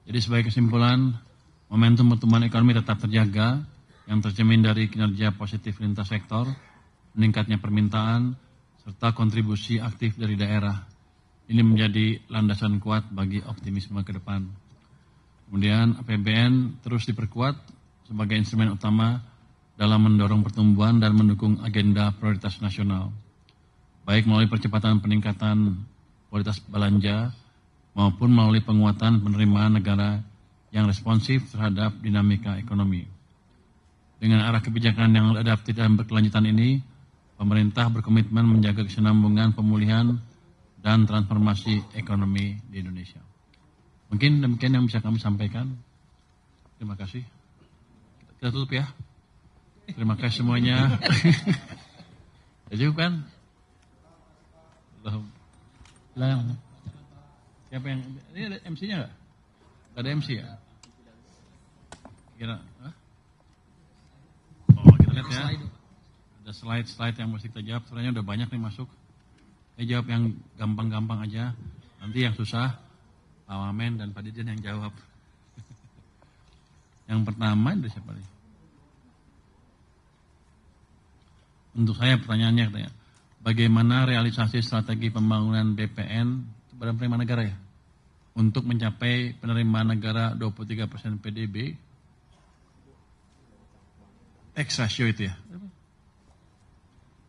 Jadi sebagai kesimpulan, momentum pertumbuhan ekonomi tetap terjaga yang tercermin dari kinerja positif lintas sektor, meningkatnya permintaan, serta kontribusi aktif dari daerah. Ini menjadi landasan kuat bagi optimisme ke depan. Kemudian APBN terus diperkuat sebagai instrumen utama dalam mendorong pertumbuhan dan mendukung agenda prioritas nasional, baik melalui percepatan peningkatan kualitas belanja maupun melalui penguatan penerimaan negara yang responsif terhadap dinamika ekonomi. Dengan arah kebijakan yang adaptif dan berkelanjutan ini, pemerintah berkomitmen menjaga kesinambungan pemulihan dan transformasi ekonomi di Indonesia. Mungkin demikian yang bisa kami sampaikan. Terima kasih. Kita tutup ya. Terima kasih semuanya. Ya cukup kan? Silakan. Siapa yang ini ada MC-nya nggak? Nggak ada MC ya? Kira? Oh kita lihat ya. Ada slide yang mesti kita jawab. Sebenarnya udah banyak nih masuk. Saya jawab yang gampang-gampang aja. Nanti yang susah Pak Wamen dan Pak Dirjen yang jawab. Yang pertama dari siapa nih? Untuk saya pertanyaannya katanya, bagaimana realisasi strategi pembangunan BPN Badan Penerimaan Negara ya untuk mencapai penerimaan negara 23% PDB tax ratio itu ya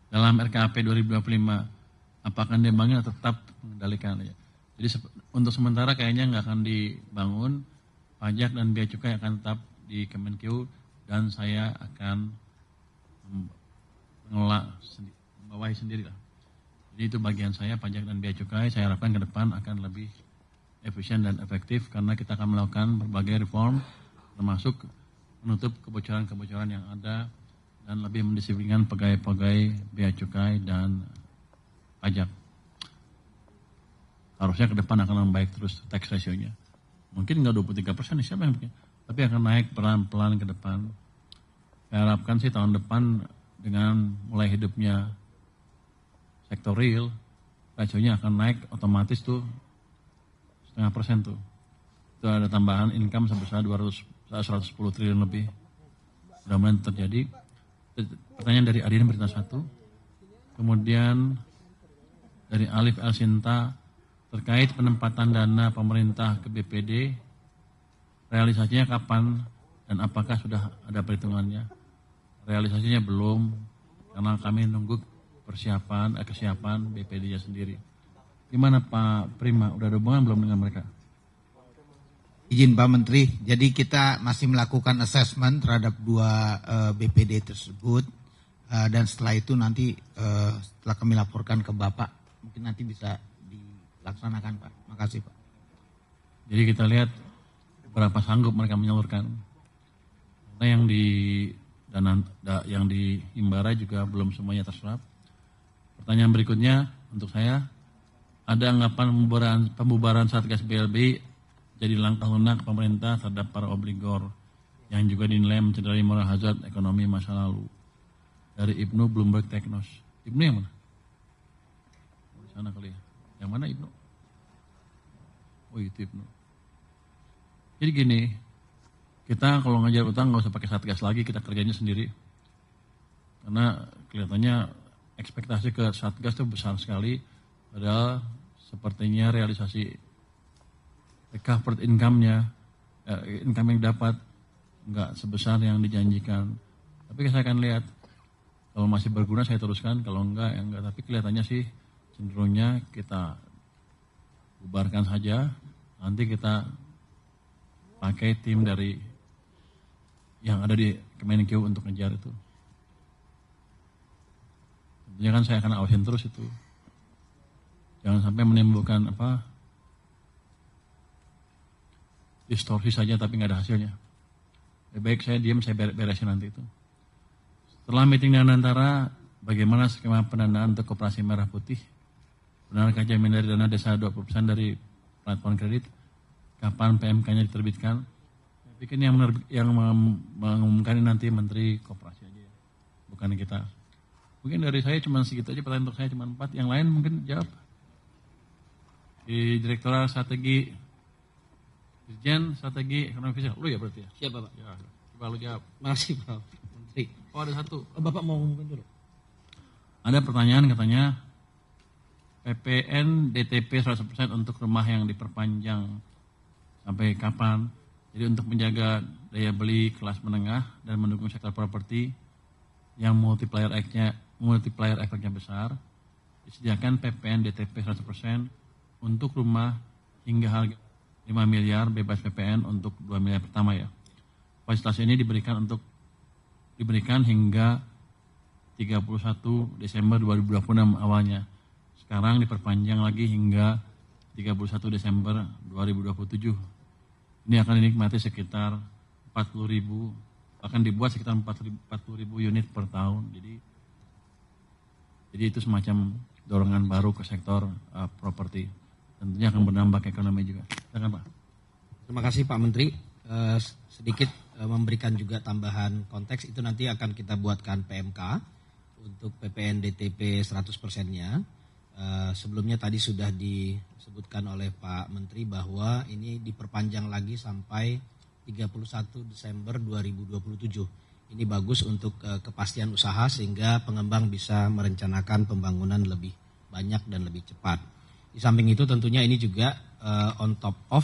dalam RKAP 2025, apakah dibangun atau tetap mengendalikan ya? Jadi untuk sementara kayaknya nggak akan dibangun, pajak dan bea cukai akan tetap di Kemenkeu dan saya akan membawahi sendiri lah. Jadi itu bagian saya, pajak dan bea cukai. Saya harapkan ke depan akan lebih efisien dan efektif karena kita akan melakukan berbagai reform, termasuk menutup kebocoran-kebocoran yang ada dan lebih mendisiplinkan pegawai-pegawai bea cukai dan pajak. Harusnya ke depan akan membaik terus tax ratio-nya. Mungkin nggak 23%, siapa yang bikin? Tapi akan naik pelan-pelan ke depan. Saya harapkan sih tahun depan dengan mulai hidupnya sektor real, rasionya akan naik otomatis tuh 0,5% tuh. Itu ada tambahan income sebesar 110 triliun lebih. Mudah-mudahan terjadi. Pertanyaan dari Adina Berita 1. Kemudian dari Alif El Sinta terkait penempatan dana pemerintah ke BPD, realisasinya kapan dan apakah sudah ada perhitungannya? Realisasinya belum, karena kami nunggu kesiapan BPD-nya sendiri. Gimana Pak Prima, udah ada hubungan belum dengan mereka? Izin Pak Menteri, jadi kita masih melakukan assessment terhadap dua BPD tersebut, dan setelah itu nanti setelah kami laporkan ke Bapak, mungkin nanti bisa dilaksanakan Pak. Makasih Pak. Jadi kita lihat berapa sanggup mereka menyalurkan. Karena yang di Himbara juga belum semuanya terserap. Pertanyaan berikutnya untuk saya, ada anggapan pembubaran Satgas BLBI jadi langkah lunak pemerintah terhadap para obligor yang juga dinilai mencederai moral hazard ekonomi masa lalu. Dari Ibnu Bloomberg Technos. Ibnu yang mana? Di sana kali ya. Yang mana Ibnu? Oh itu Ibnu. Jadi gini, kita kalau ngajar utang nggak usah pakai Satgas lagi, kita kerjanya sendiri. Karena kelihatannya ekspektasi ke Satgas itu besar sekali, padahal sepertinya realisasi recovered income-nya, income yang dapat nggak sebesar yang dijanjikan. Tapi saya akan lihat, kalau masih berguna saya teruskan, kalau enggak ya enggak. Tapi kelihatannya sih cenderungnya kita bubarkan saja, nanti kita pakai tim dari yang ada di Kemenkeu untuk ngejar itu. Tentunya kan saya akan awasin terus itu. Jangan sampai menimbulkan distorsi saja tapi nggak ada hasilnya. Lebih baik saya diam, saya beresin nanti itu. Setelah meeting dengan antara, bagaimana skema pendanaan untuk Koperasi Merah Putih? Benarkah jamin dari dana desa 20% dari platform kredit? Kapan PMK-nya diterbitkan? Saya pikir yang mengumumkan ini nanti Menteri Koperasi aja ya, bukan kita. Mungkin dari saya cuma segitu aja, pertanyaan untuk saya cuma 4. Yang lain mungkin jawab. Di Direktorat Strategi Dirjen Strategi Ekonomi Fiskal. Lu ya berarti ya? Siapa Pak? Ya, coba lu jawab. Makasih Pak Menteri. Oh ada satu. Bapak mau ngomongin dulu? Ada pertanyaan katanya PPN DTP 100% untuk rumah yang diperpanjang sampai kapan? Jadi untuk menjaga daya beli kelas menengah dan mendukung sektor properti yang multiplier efeknya besar, disediakan PPN DTP 100% untuk rumah hingga harga 5 miliar bebas PPN untuk 2 miliar pertama ya. Fasilitas ini diberikan hingga 31 Desember 2026 awalnya. Sekarang diperpanjang lagi hingga 31 Desember 2027. Ini akan dinikmati sekitar 40.000, akan dibuat sekitar 40.000 unit per tahun. Jadi itu semacam dorongan baru ke sektor properti. Tentunya akan berdampak ekonomi juga. Silakan Pak. Terima kasih Pak Menteri. Sedikit memberikan juga tambahan konteks, itu nanti akan kita buatkan PMK untuk PPN DTP 100%-nya. Sebelumnya tadi sudah disebutkan oleh Pak Menteri bahwa ini diperpanjang lagi sampai 31 Desember 2027. Ini bagus untuk kepastian usaha sehingga pengembang bisa merencanakan pembangunan lebih banyak dan lebih cepat. Di samping itu tentunya ini juga on top of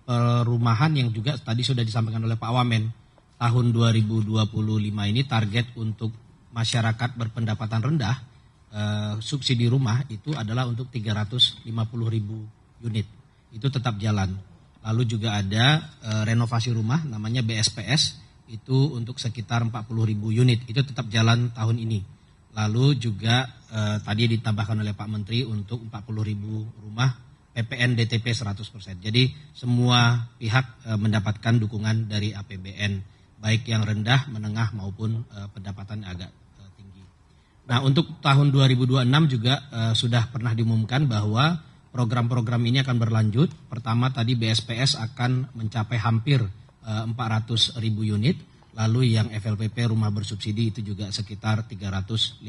perumahan yang juga tadi sudah disampaikan oleh Pak Wamen. Tahun 2025 ini target untuk masyarakat berpendapatan rendah subsidi rumah itu adalah untuk 350.000 unit. Itu tetap jalan. Lalu juga ada renovasi rumah namanya BSPS itu untuk sekitar 40.000 unit. Itu tetap jalan tahun ini. Lalu juga tadi ditambahkan oleh Pak Menteri untuk 40.000 rumah PPN DTP 100%. Jadi semua pihak mendapatkan dukungan dari APBN, baik yang rendah, menengah maupun pendapatan agak tinggi. Nah untuk tahun 2026 juga sudah pernah diumumkan bahwa program-program ini akan berlanjut. Pertama tadi BSPS akan mencapai hampir 400.000 unit. Lalu yang FLPP rumah bersubsidi itu juga sekitar 350.000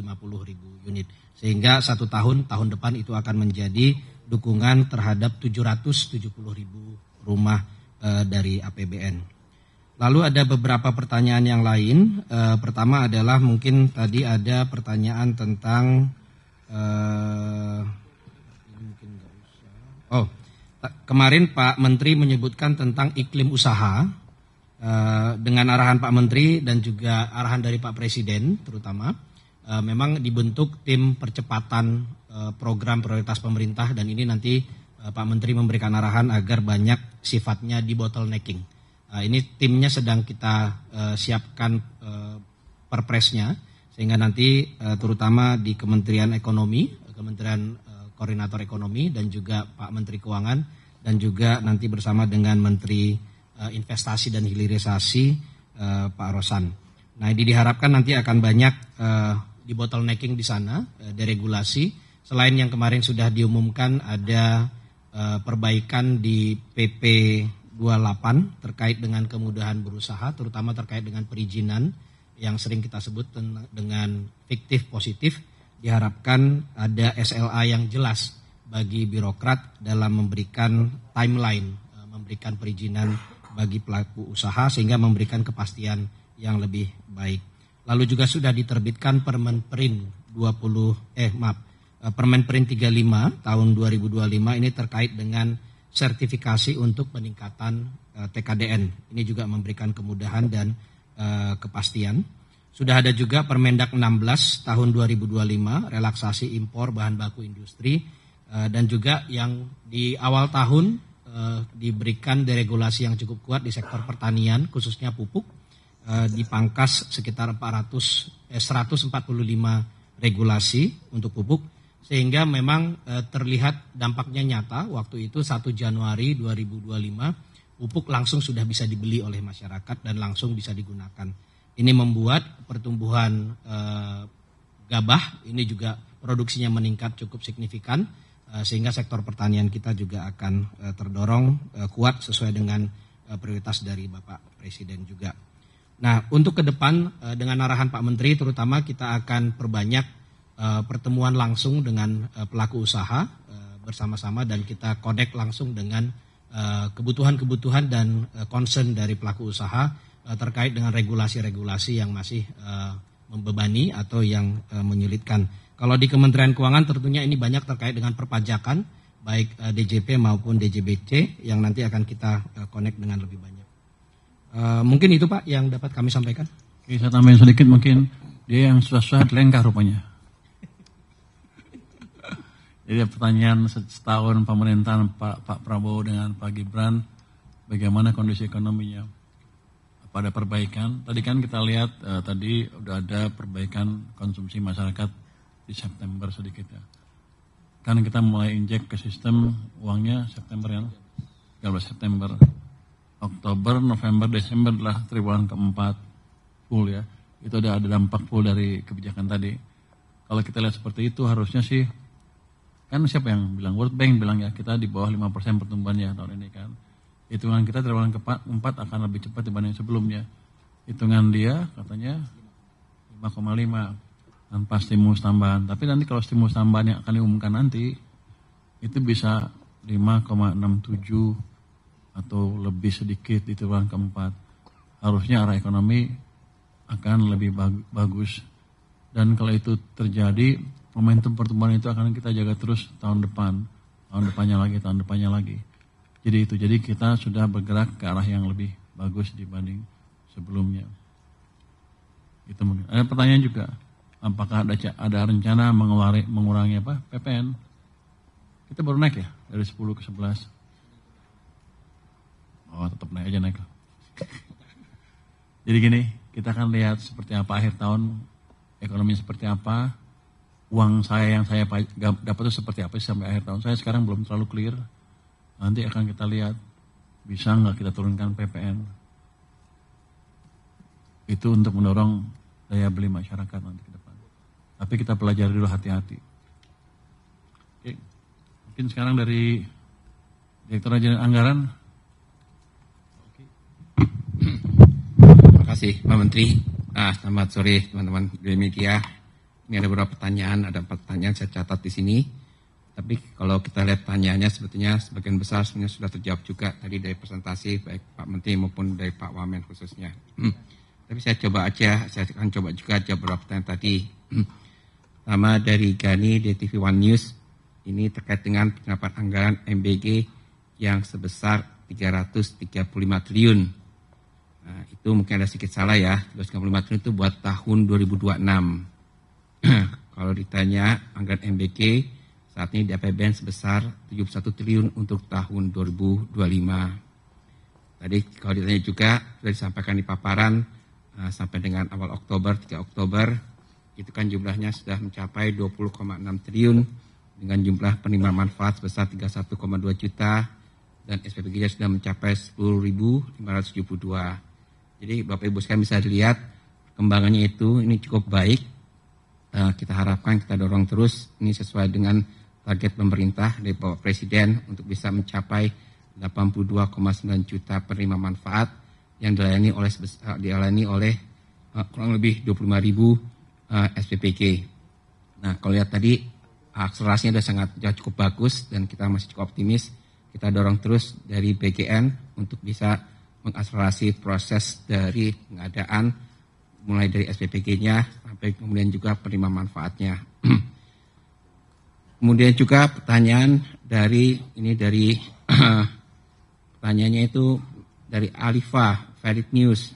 unit. Sehingga tahun depan itu akan menjadi dukungan terhadap 770.000 rumah dari APBN. Lalu ada beberapa pertanyaan yang lain. Pertama adalah mungkin tadi ada pertanyaan tentang kemarin Pak Menteri menyebutkan tentang iklim usaha. Dengan arahan Pak Menteri dan juga arahan dari Pak Presiden terutama memang dibentuk tim percepatan program prioritas pemerintah dan ini nanti Pak Menteri memberikan arahan agar banyak sifatnya di bottlenecking. Ini timnya sedang kita siapkan perpresnya sehingga nanti terutama di Kementerian Ekonomi, Kementerian Koordinator Ekonomi dan juga Pak Menteri Keuangan dan juga nanti bersama dengan Menteri Investasi dan Hilirisasi Pak Rosan. Nah ini diharapkan nanti akan banyak di bottlenecking di sana, deregulasi. Selain yang kemarin sudah diumumkan ada perbaikan di PP 28 terkait dengan kemudahan berusaha, terutama terkait dengan perizinan yang sering kita sebut dengan fiktif positif. Diharapkan ada SLA yang jelas bagi birokrat dalam memberikan timeline, memberikan perizinan bagi pelaku usaha sehingga memberikan kepastian yang lebih baik. Lalu juga sudah diterbitkan Permenprint Permenprint 35 tahun 2025 ini terkait dengan sertifikasi untuk peningkatan TKDN. Ini juga memberikan kemudahan dan kepastian. Sudah ada juga Permendak 16 tahun 2025 relaksasi impor bahan baku industri dan juga yang di awal tahun diberikan deregulasi yang cukup kuat di sektor pertanian khususnya pupuk, dipangkas sekitar 145 regulasi untuk pupuk sehingga memang terlihat dampaknya nyata. Waktu itu 1 Januari 2025 pupuk langsung sudah bisa dibeli oleh masyarakat dan langsung bisa digunakan. Ini membuat pertumbuhan gabah ini juga produksinya meningkat cukup signifikan. Sehingga sektor pertanian kita juga akan terdorong kuat sesuai dengan prioritas dari Bapak Presiden juga. Nah untuk ke depan dengan arahan Pak Menteri terutama kita akan perbanyak pertemuan langsung dengan pelaku usaha bersama-sama dan kita connect langsung dengan kebutuhan-kebutuhan dan concern dari pelaku usaha terkait dengan regulasi-regulasi yang masih membebani atau yang menyulitkan. Kalau di Kementerian Keuangan tentunya ini banyak terkait dengan perpajakan, baik DJP maupun DJBC yang nanti akan kita connect dengan lebih banyak. Mungkin itu Pak yang dapat kami sampaikan. Oke, saya tambahin sedikit mungkin, dia yang susah-susah lengkah rupanya. Jadi pertanyaan setahun pemerintahan Pak Prabowo dengan Pak Gibran, bagaimana kondisi ekonominya? Pada perbaikan, tadi kan kita lihat tadi udah ada perbaikan konsumsi masyarakat di September sedikit ya. Kan kita mulai injek ke sistem uangnya September ya, 13 September. Oktober, November, Desember adalah triwulan keempat full ya. Itu ada dampak full dari kebijakan tadi. Kalau kita lihat seperti itu harusnya sih, kan siapa yang bilang, World Bank bilang ya kita di bawah 5% pertumbuhannya tahun ini kan. Hitungan kita triwulan keempat akan lebih cepat dibanding sebelumnya. Hitungan dia katanya 5,5 tanpa stimulus tambahan. Tapi nanti kalau stimulus tambahan yang akan diumumkan nanti itu bisa 5,67 atau lebih sedikit di triwulan keempat. Harusnya arah ekonomi akan lebih bagus. Dan kalau itu terjadi, momentum pertumbuhan itu akan kita jaga terus tahun depannya lagi. Jadi kita sudah bergerak ke arah yang lebih bagus dibanding sebelumnya. Itu mungkin. Ada pertanyaan juga, apakah ada rencana mengurangi PPN? Kita baru naik ya dari 10 ke 11. Oh, tetap naik. Jadi gini, kita akan lihat seperti apa akhir tahun, ekonomi seperti apa, uang saya yang saya dapat itu seperti apa sampai akhir tahun. Saya sekarang belum terlalu clear. Nanti akan kita lihat bisa nggak kita turunkan PPN. Itu untuk mendorong daya beli masyarakat nanti ke depan. Tapi kita pelajari dulu hati-hati. Oke. Mungkin sekarang dari Direktur Jenderal Anggaran. Terima kasih Pak Menteri. Selamat sore teman-teman di media. Ini ada beberapa pertanyaan, ada 4 pertanyaan saya catat di sini. Tapi kalau kita lihat pertanyaannya sebetulnya sebagian besar sebenarnya sudah terjawab juga tadi dari presentasi baik Pak Menteri maupun dari Pak Wamen khususnya. Tapi saya akan coba juga jawab beberapa pertanyaan tadi. Pertama dari Gani di TV One News, ini terkait dengan penyerapan anggaran MBG yang sebesar 335 triliun. Nah, itu mungkin ada sedikit salah ya, 335 triliun itu buat tahun 2026. Kalau ditanya anggaran MBG saat ini di APBN sebesar 71 triliun untuk tahun 2025. Tadi kalau ditanya juga sudah disampaikan di paparan sampai dengan awal Oktober, 3 Oktober, itu kan jumlahnya sudah mencapai 20,6 triliun dengan jumlah penerimaan manfaat sebesar 31,2 juta dan SPPG-nya sudah mencapai 10.572. Jadi Bapak Ibu sekalian bisa dilihat perkembangannya itu ini cukup baik. Kita harapkan kita dorong terus ini sesuai dengan target pemerintah dari Bapak Presiden untuk bisa mencapai 82,9 juta penerima manfaat yang dilayani oleh kurang lebih 25.000 SPPG. Nah, kalau lihat tadi akselerasinya sudah cukup bagus dan kita masih cukup optimis. Kita dorong terus dari BGN untuk bisa mengakselerasi proses dari pengadaan mulai dari SPPG-nya sampai kemudian juga penerima manfaatnya. Kemudian juga pertanyaan pertanyaannya itu dari Alifa Valid News.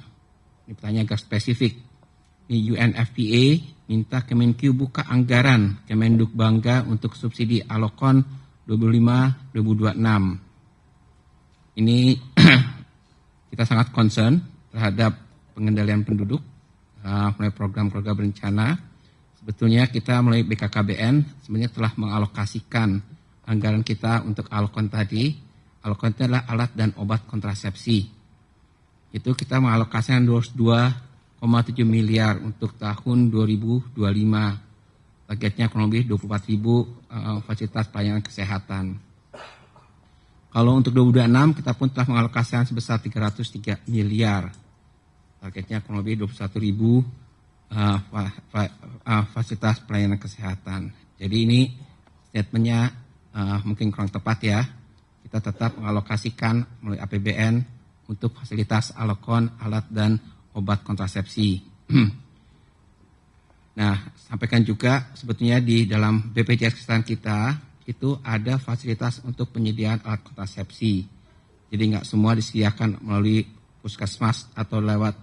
Ini pertanyaan agak spesifik. Ini UNFPA minta Kemenq buka anggaran Kemenduk Bangga untuk subsidi Alokon 2025-2026. Ini kita sangat concern terhadap pengendalian penduduk, mulai program-program berencana. Sebetulnya kita melalui BKKBN sebenarnya telah mengalokasikan anggaran kita untuk Alokon tadi. Alokon itu adalah alat dan obat kontrasepsi. Itu kita mengalokasikan 2,7 miliar untuk tahun 2025. Targetnya kurang lebih 24.000 fasilitas pelayanan kesehatan. Kalau untuk 2026 kita pun telah mengalokasikan sebesar 303 miliar. Targetnya kurang lebih 21.000 fasilitas pelayanan kesehatan. Jadi ini statementnya mungkin kurang tepat ya. Kita kita tetap mengalokasikan melalui APBN untuk fasilitas alokon, alat dan obat kontrasepsi. Nah, sampaikan juga sebetulnya di dalam BPJS Kesehatan kita itu ada fasilitas untuk penyediaan alat kontrasepsi. Jadi nggak semua disediakan melalui puskesmas atau lewat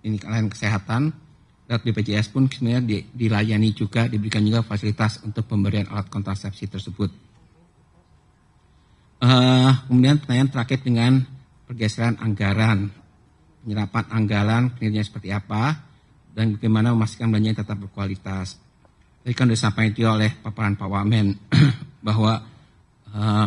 layanan kesehatan. Lewat BPJS pun sebenarnya dilayani juga, diberikan juga fasilitas untuk pemberian alat kontrasepsi tersebut. Kemudian pertanyaan terkait dengan pergeseran anggaran, penyerapan anggaran, kinerjanya seperti apa, dan bagaimana memastikan belanjanya tetap berkualitas. Tadi kan sudah disampaikan juga oleh paparan Pak Wamen bahwa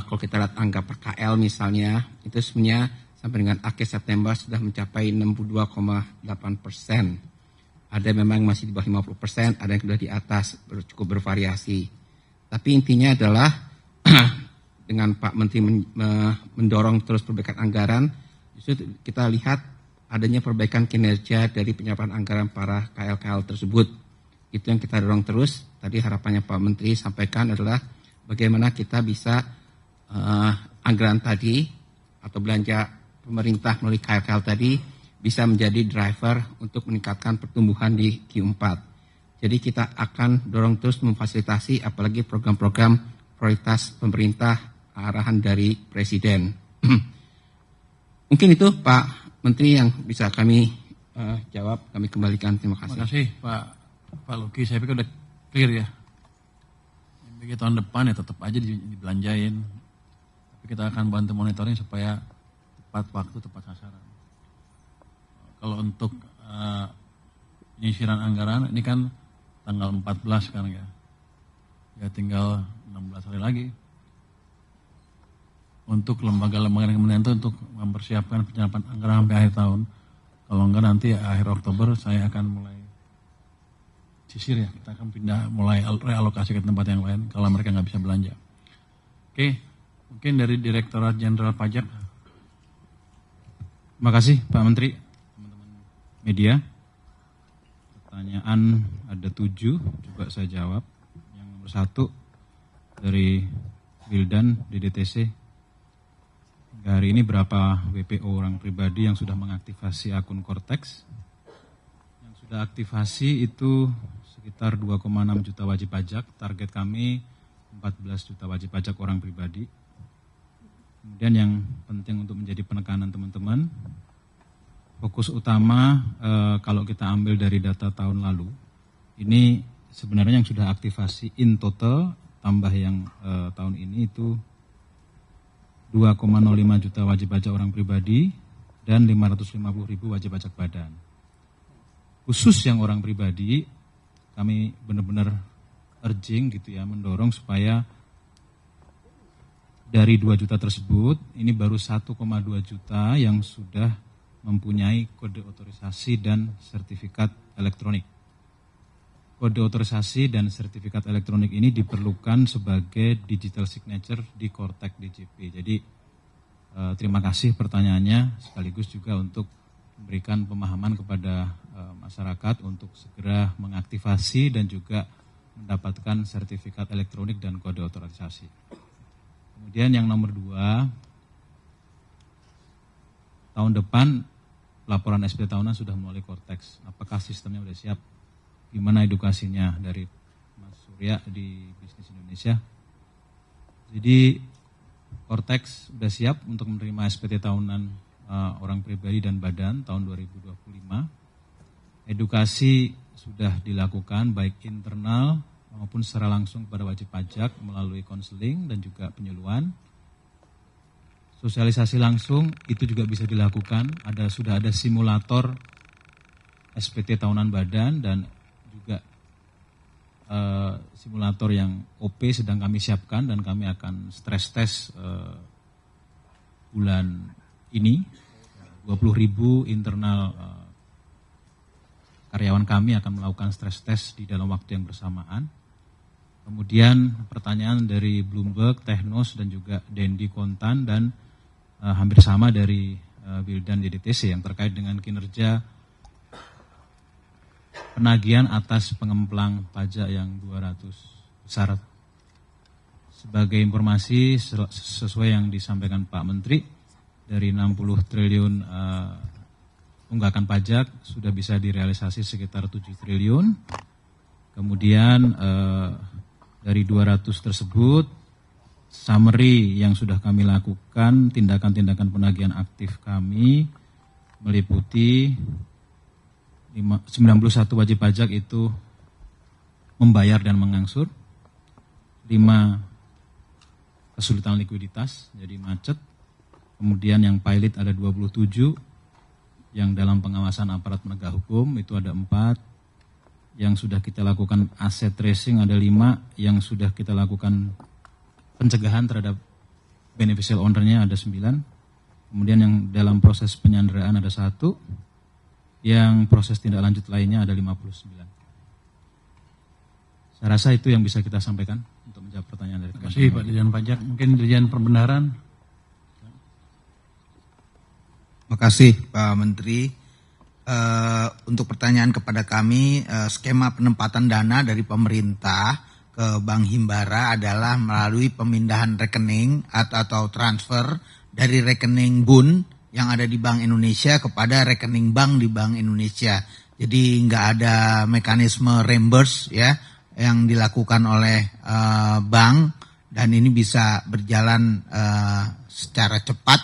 kalau kita lihat angka per KL misalnya, itu sebenarnya sampai dengan akhir September sudah mencapai 62,8%. Ada memang masih di bawah 50%, ada yang sudah di atas, cukup bervariasi. Tapi intinya adalah dengan Pak Menteri mendorong terus perbaikan anggaran, justru kita lihat adanya perbaikan kinerja dari penyerapan anggaran para KL-KL tersebut. Itu yang kita dorong terus. Tadi harapannya Pak Menteri sampaikan adalah bagaimana kita bisa anggaran tadi atau belanja pemerintah melalui KL-KL tadi bisa menjadi driver untuk meningkatkan pertumbuhan di Q4. Jadi kita akan dorong terus memfasilitasi apalagi program-program prioritas pemerintah arahan dari Presiden. Mungkin itu Pak Menteri yang bisa kami jawab, kami kembalikan. Terima kasih. Terima kasih Pak Luki, saya pikir udah clear ya. Bagi tahun depan ya tetap aja dibelanjain. Tapi kita akan bantu monitoring supaya tepat waktu, tepat sasaran. Kalau untuk penyisiran anggaran, ini kan tanggal 14 sekarang ya. Ya tinggal 16 hari lagi. Untuk lembaga-lembaga yang kemudian itu untuk mempersiapkan penyerapan anggaran sampai akhir tahun. Kalau enggak nanti akhir Oktober saya akan mulai sisir ya. Kita akan mulai realokasi ke tempat yang lain kalau mereka nggak bisa belanja. Oke, mungkin dari Direktorat Jenderal Pajak. Terima kasih Pak Menteri, teman-teman media. Pertanyaan ada 7, coba saya jawab. Yang nomor 1 dari Wildan DDTC. Hari ini berapa WPO orang pribadi yang sudah mengaktifasi akun Cortex? Yang sudah aktifasi itu sekitar 2,6 juta wajib pajak. Target kami 14 juta wajib pajak orang pribadi. Kemudian yang penting untuk menjadi penekanan teman-teman, fokus utama kalau kita ambil dari data tahun lalu, ini sebenarnya yang sudah aktivasi in total, tambah yang tahun ini itu 2,05 juta wajib pajak orang pribadi dan 550.000 wajib pajak badan. Khusus yang orang pribadi, kami benar-benar urging gitu ya, mendorong supaya dari 2 juta tersebut, ini baru 1,2 juta yang sudah mempunyai kode otorisasi dan sertifikat elektronik. Kode otorisasi dan sertifikat elektronik ini diperlukan sebagai digital signature di Cortex DJP. Jadi terima kasih pertanyaannya, sekaligus juga untuk memberikan pemahaman kepada masyarakat untuk segera mengaktifasi dan juga mendapatkan sertifikat elektronik dan kode otorisasi. Kemudian yang nomor 2, tahun depan laporan SPT tahunan sudah melalui Cortex. Apakah sistemnya sudah siap? Gimana edukasinya dari Mas Surya di Bisnis Indonesia? Jadi Cortex sudah siap untuk menerima SPT tahunan orang pribadi dan badan tahun 2025. Edukasi sudah dilakukan baik internal maupun secara langsung kepada wajib pajak melalui konseling dan juga penyuluhan. Sosialisasi langsung itu juga bisa dilakukan. Sudah ada simulator SPT tahunan badan dan juga simulator yang OP sedang kami siapkan dan kami akan stress test bulan ini. 20.000 internal karyawan kami akan melakukan stress test di dalam waktu yang bersamaan. Kemudian pertanyaan dari Bloomberg, Technos dan juga Dendi Kontan dan hampir sama dari Wildan DDTC yang terkait dengan kinerja penagihan atas pengemplang pajak yang 200 besar sebagai informasi sesuai yang disampaikan Pak Menteri, dari 60 triliun tunggakan pajak sudah bisa direalisasi sekitar 7 triliun. Kemudian dari 200 tersebut, summary yang sudah kami lakukan, tindakan-tindakan penagihan aktif kami meliputi 91 wajib pajak itu membayar dan mengangsur, 5 kesulitan likuiditas, jadi macet, kemudian yang pilot ada 27, yang dalam pengawasan aparat penegak hukum itu ada 4, yang sudah kita lakukan aset tracing ada 5, yang sudah kita lakukan pencegahan terhadap beneficial owner-nya ada 9, kemudian yang dalam proses penyanderaan ada 1, yang proses tindak lanjut lainnya ada 59. Saya rasa itu yang bisa kita sampaikan untuk menjawab pertanyaan dari Terima kasih Pak Dirjen Pajak. Mungkin Dirjen Perbenaran. Terima kasih Pak Menteri. Untuk pertanyaan kepada kami, skema penempatan dana dari pemerintah ke Bank Himbara adalah melalui pemindahan rekening atau transfer dari rekening BUN yang ada di Bank Indonesia kepada rekening bank di Bank Indonesia. Jadi nggak ada mekanisme reimburse ya yang dilakukan oleh bank, dan ini bisa berjalan secara cepat,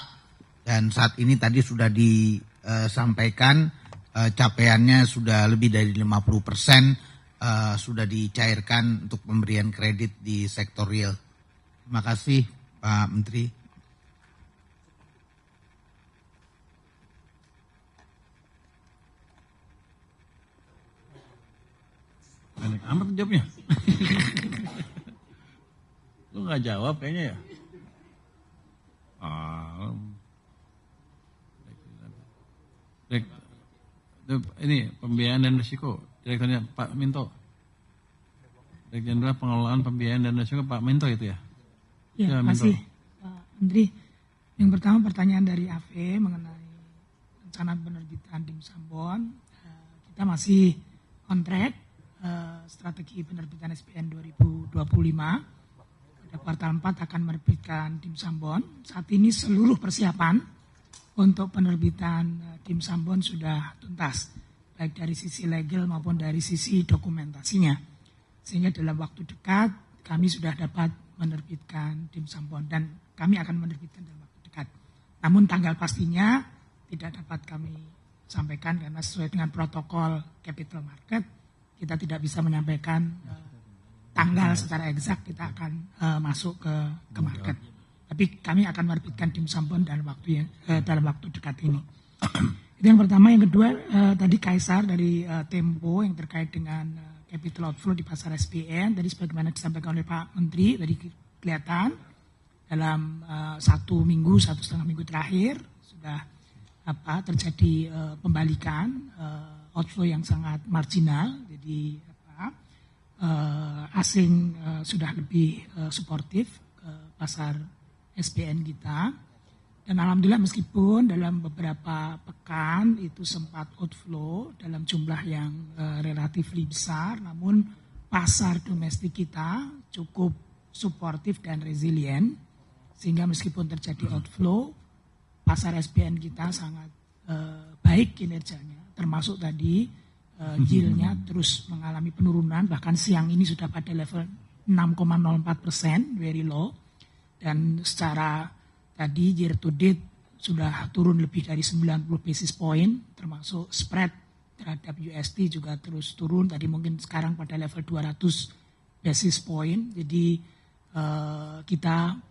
dan saat ini tadi sudah disampaikan capaiannya sudah lebih dari 50%. Sudah dicairkan untuk pemberian kredit di sektor real. Terima kasih Pak Menteri. Pendek amat jawabnya. Lu nggak jawab kayaknya ya. Ini pembiayaan dan risiko. Direkturnya Pak Minto. Direktur Jenderal Pengelolaan Pembiayaan dan Risiko Pak Minto itu ya? Ya, terima kasih Pak Menteri. Yang pertama pertanyaan dari AV mengenai rencana penerbitan DIM Sambon. Kita masih on track strategi penerbitan SPN 2025. Pada kuartal 4 akan menerbitkan DIM Sambon. Saat ini seluruh persiapan untuk penerbitan DIM Sambon sudah tuntas, baik dari sisi legal maupun dari sisi dokumentasinya. Sehingga dalam waktu dekat kami sudah dapat menerbitkan DIM Sambon, dan kami akan menerbitkan dalam waktu dekat. Namun tanggal pastinya tidak dapat kami sampaikan karena sesuai dengan protokol capital market, kita tidak bisa menyampaikan tanggal secara eksak kita akan masuk ke market. Tapi kami akan menerbitkan DIM Sambon dalam waktu dekat ini. Itu yang pertama. Yang kedua, tadi Kaisar dari Tempo yang terkait dengan capital outflow di pasar SPN. Tadi sebagaimana disampaikan oleh Pak Menteri, tadi kelihatan dalam 1,5 minggu terakhir sudah terjadi pembalikan outflow yang sangat marginal. Jadi asing sudah lebih suportif ke pasar SPN kita. Dan alhamdulillah meskipun dalam beberapa pekan itu sempat outflow dalam jumlah yang relatif besar, namun pasar domestik kita cukup suportif dan resilient, sehingga meskipun terjadi outflow, pasar SPN kita sangat baik kinerjanya, termasuk tadi yield-nya terus mengalami penurunan, bahkan siang ini sudah pada level 6,04%, very low, dan secara tadi year to date sudah turun lebih dari 90 basis point, termasuk spread terhadap USD juga terus turun. Tadi mungkin sekarang pada level 200 basis point. Jadi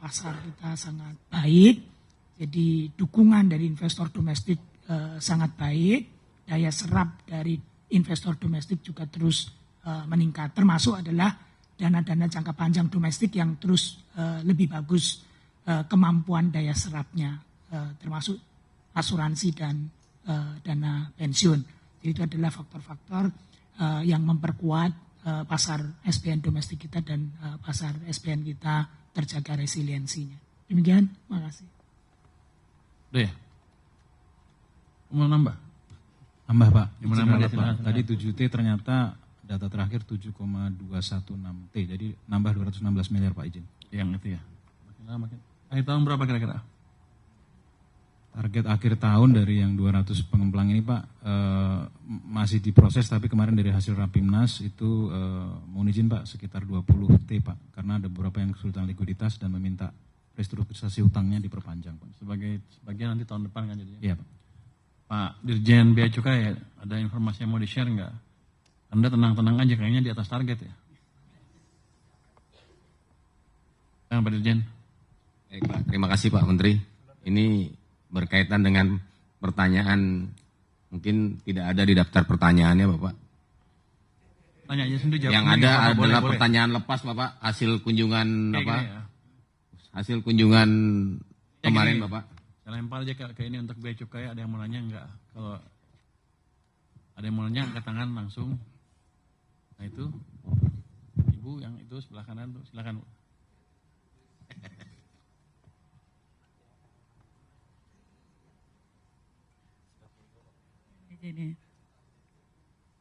pasar kita sangat baik. Jadi dukungan dari investor domestik sangat baik. Daya serap dari investor domestik juga terus meningkat. Termasuk adalah dana-dana jangka panjang domestik yang terus lebih bagus kemampuan daya serapnya, termasuk asuransi dan dana pensiun. Jadi itu adalah faktor-faktor yang memperkuat pasar SPN domestik kita dan pasar SPN kita terjaga resiliensinya. Demikian, terima kasih. Udah ya? Mau nambah? Nambah Pak. Yang menambah Pak. Tadi 7T ternyata data terakhir 7,216 T, jadi nambah 216 miliar Pak izin. Yang itu ya. Makin. Akhir tahun berapa kira-kira? Target akhir tahun dari yang 200 pengemplang ini Pak masih diproses, tapi kemarin dari hasil Rapimnas itu mohon izin Pak sekitar 20 T Pak, karena ada beberapa yang kesulitan likuiditas dan meminta restrukturisasi utangnya diperpanjang Pak. Sebagian nanti tahun depan kan jadinya. Iya Pak. Pak Dirjen Bea Cukai, ada informasi yang mau di-share nggak? Anda tenang-tenang aja, kayaknya di atas target ya. Pak Dirjen. Baik Pak, terima kasih Pak Menteri. Ini berkaitan dengan pertanyaan, mungkin tidak ada di daftar pertanyaannya Bapak. Tanya aja sendiri, jawab. Yang sendiri, ada apa, adalah boleh. pertanyaan lepas Bapak, hasil kunjungan Kayak apa? gini ya. Hasil kunjungan Ya, kemarin gini, Bapak. Saya lempar aja ke ini untuk bea cukai, ada yang mau nanya enggak? Kalau ada yang mau nanya, angkat tangan langsung. Nah itu, Ibu yang itu sebelah kanan tuh, silakan. Jadi,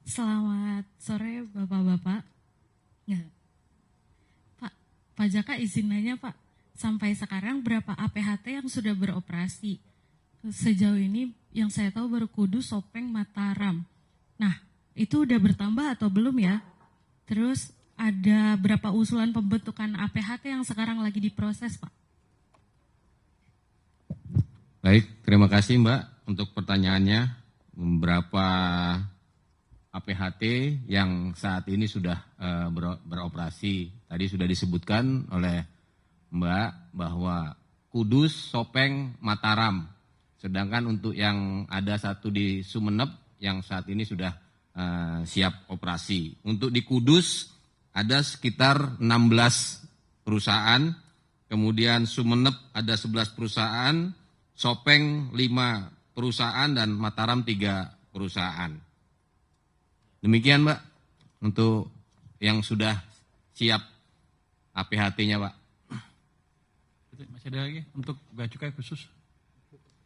selamat sore Bapak-Bapak. Nggak. Pak Jaka izin nanya Pak, sampai sekarang berapa APHT yang sudah beroperasi? Sejauh ini yang saya tahu baru Kudus, Sopeng, Mataram. Nah, itu udah bertambah atau belum ya? Terus ada berapa usulan pembentukan APHT yang sekarang lagi diproses Pak? Baik, terima kasih Mbak untuk pertanyaannya. Beberapa APHT yang saat ini sudah beroperasi. Tadi sudah disebutkan oleh Mbak bahwa Kudus, Sopeng, Mataram. Sedangkan untuk yang ada satu di Sumeneb yang saat ini sudah siap operasi. Untuk di Kudus ada sekitar 16 perusahaan, kemudian Sumeneb ada 11 perusahaan, Sopeng 5 perusahaan, dan Mataram 3 perusahaan. Demikian Mbak untuk yang sudah siap APHT-nya Pak. Masih ada lagi untuk bea cukai khusus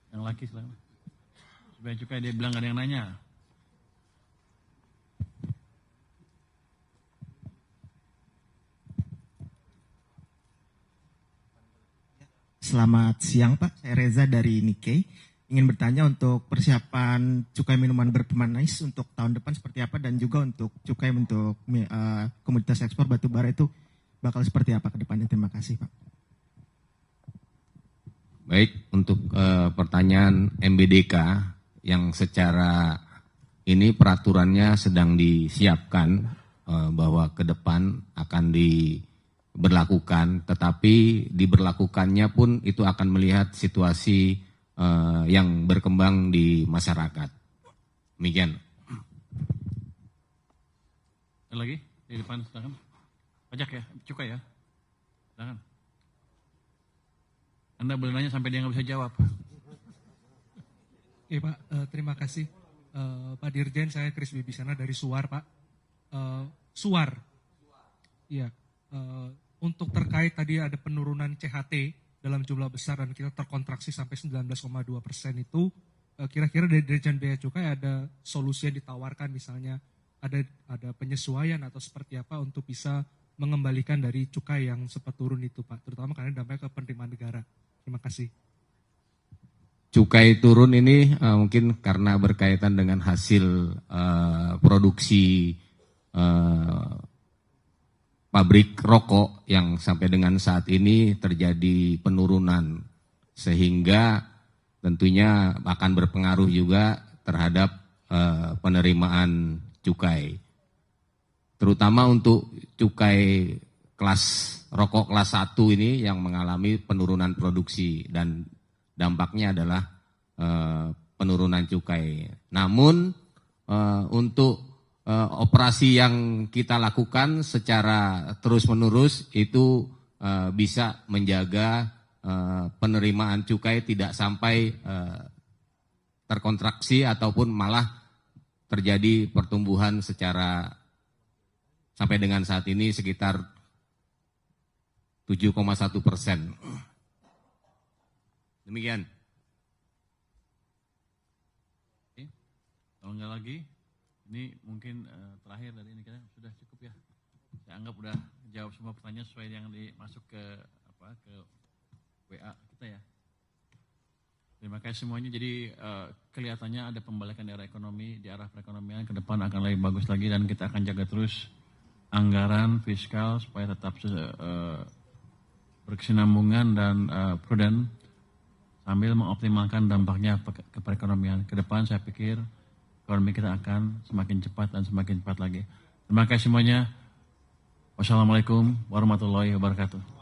yang laki silakan. Bea cukai dia bilang gak ada yang nanya. Selamat siang Pak, saya Reza dari Nikkei. Ingin bertanya untuk persiapan cukai minuman berpemanis untuk tahun depan seperti apa, dan juga untuk cukai untuk komoditas ekspor batubara itu bakal seperti apa ke depannya. Terima kasih Pak. Baik, untuk pertanyaan MBDK yang secara ini peraturannya sedang disiapkan bahwa ke depan akan diberlakukan, tetapi diberlakukannya pun itu akan melihat situasi yang berkembang di masyarakat. Demikian. Ada lagi di depan silakan. Pajak ya, cukai ya. Silakan. Anda boleh nanya sampai dia nggak bisa jawab. Oke Pak, terima kasih. Pak Dirjen, saya Kris Bibisana dari Suar Pak. Suar. Iya. Untuk terkait tadi ada penurunan CHT dalam jumlah besar dan kita terkontraksi sampai 19,2% itu, kira-kira dari Dirjen Bea Cukai ada solusi yang ditawarkan, misalnya ada penyesuaian atau seperti apa untuk bisa mengembalikan dari cukai yang sempat turun itu Pak, terutama karena dampaknya ke penerimaan negara. Terima kasih. Cukai turun ini mungkin karena berkaitan dengan hasil produksi pabrik rokok yang sampai dengan saat ini terjadi penurunan, sehingga tentunya akan berpengaruh juga terhadap penerimaan cukai. Terutama untuk cukai kelas rokok kelas 1 ini yang mengalami penurunan produksi dan dampaknya adalah penurunan cukai. Namun untuk operasi yang kita lakukan secara terus-menerus itu bisa menjaga penerimaan cukai tidak sampai terkontraksi ataupun malah terjadi pertumbuhan secara sampai dengan saat ini sekitar 7,1%. Demikian. Oke. Kalau nggak lagi, Ini mungkin terakhir dari ini kita sudah cukup ya. Saya anggap udah jawab semua pertanyaan sesuai yang dimasuk ke WA kita ya. Terima kasih semuanya. Jadi kelihatannya ada pembalikan di arah ekonomi, di arah perekonomian ke depan akan lebih bagus lagi dan kita akan jaga terus anggaran fiskal supaya tetap berkesinambungan dan prudent sambil mengoptimalkan dampaknya ke perekonomian. Ke depan saya pikir ekonomi kita akan semakin cepat dan semakin cepat lagi. Terima kasih semuanya. Wassalamualaikum warahmatullahi wabarakatuh.